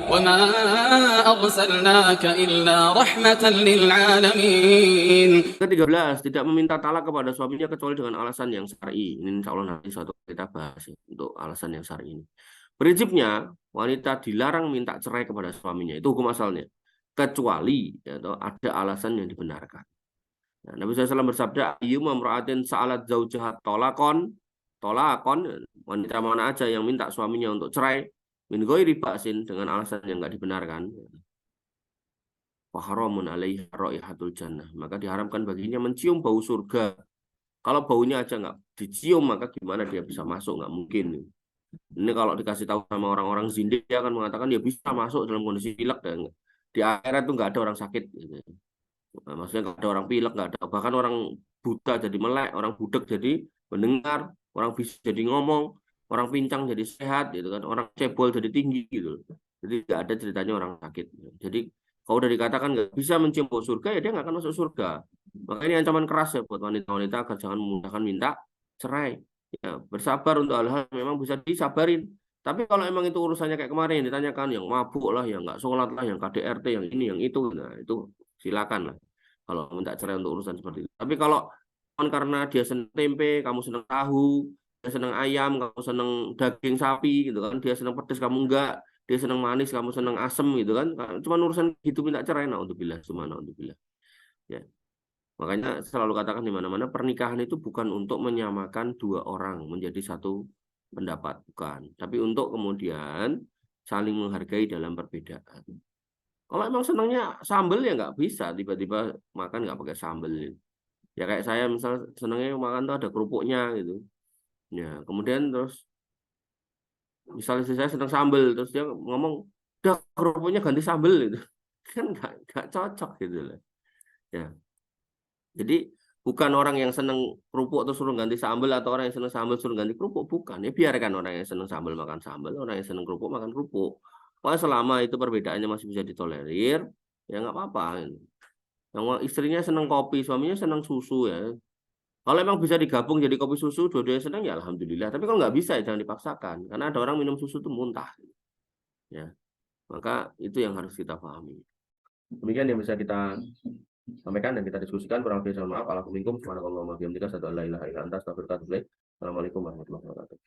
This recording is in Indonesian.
وما أرسلناك إلا رحمة للعالمين. Ke-13, tidak meminta talak kepada suaminya kecuali dengan alasan yang syar'i. Ini insya Allah nanti suatu kita bahas ya, untuk alasan yang syar'i ini. Prinsipnya, wanita dilarang minta cerai kepada suaminya. Itu hukum asalnya. Kecuali ya, ada alasan yang dibenarkan. Nah, Nabi SAW bersabda, ayyuma imra'atin sa'alat zaujaha tolakon, wanita mana aja yang minta suaminya untuk cerai, min ghairi ba'sin, dengan alasan yang nggak dibenarkan, faharamun alaiha raihatul jannah, maka diharamkan baginya mencium bau surga. Kalau baunya aja nggak dicium, maka gimana dia bisa masuk? Nggak mungkin. Ini kalau dikasih tahu sama orang-orang zindik, dia akan mengatakan dia bisa masuk dalam kondisi pilek, dan di akhirat itu nggak ada orang sakit gitu. Nah, maksudnya nggak ada orang pilek, nggak ada, bahkan orang buta jadi melek, orang budek jadi mendengar, orang bisa jadi ngomong, orang pincang jadi sehat gitu kan, orang cebol jadi tinggi gitu. Jadi nggak ada ceritanya orang sakit. Jadi kalau udah dikatakan nggak bisa mencium bau surga, ya dia nggak akan masuk surga. Makanya ini ancaman keras ya buat wanita-wanita agar jangan memudahkan minta cerai. Ya, bersabar untuk hal-hal yang memang bisa disabarin. Tapi kalau emang itu urusannya kayak kemarin yang ditanyakan, yang mabuk lah, yang nggak sholat lah, yang KDRT, yang ini, yang itu, nah itu silakan lah. Kalau minta cerai untuk urusan seperti itu. Tapi kalau karena dia senang tempe, kamu senang tahu, dia senang ayam, kamu senang daging sapi, gitu kan, dia senang pedas, kamu enggak, dia senang manis, kamu senang asem, gitu kan, cuma urusan gitu minta cerai, naudzubillah, cuma naudzubillah. Ya, makanya selalu katakan di mana-mana pernikahan itu bukan untuk menyamakan dua orang menjadi satu pendapat, bukan, tapi untuk kemudian saling menghargai dalam perbedaan. Kalau emang senangnya sambel ya nggak bisa tiba-tiba makan nggak pakai sambel. Ya kayak saya misal senangnya makan tuh ada kerupuknya gitu. Ya kemudian terus misalnya saya senang sambel terus dia ngomong udah kerupuknya ganti sambel gitu. Kan nggak cocok gitu loh. Ya jadi bukan orang yang senang kerupuk terus suruh ganti sambel atau orang yang senang sambel suruh ganti kerupuk, bukan. Ya biarkan orang yang senang sambel makan sambel, orang yang senang kerupuk makan kerupuk. Pokoknya selama itu perbedaannya masih bisa ditolerir, ya nggak apa-apa. Yang istrinya senang kopi, suaminya senang susu ya. Kalau emang bisa digabung jadi kopi susu, dua-duanya senang ya alhamdulillah. Tapi kalau nggak bisa ya jangan dipaksakan. Karena ada orang minum susu itu muntah. Ya, maka itu yang harus kita pahami. Demikian yang bisa kita sampaikan dan kita diskusikan. Kurang lebih mohon maaf. Assalamualaikum warahmatullahi wabarakatuh. Assalamualaikum warahmatullahi wabarakatuh.